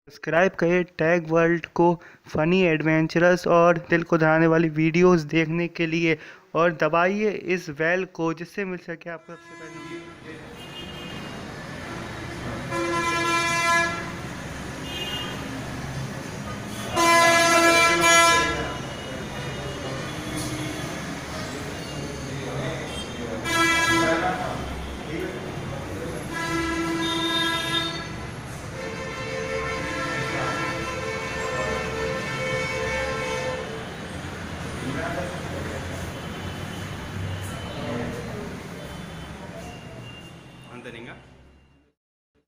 Subscribe करें tag world को funny adventurous और दिल को दहाने वाली वीडियोस देखने के लिए और दबाइए इस बेल को जिससे मिल सके आपको सबसे पहले। अंतरिंगा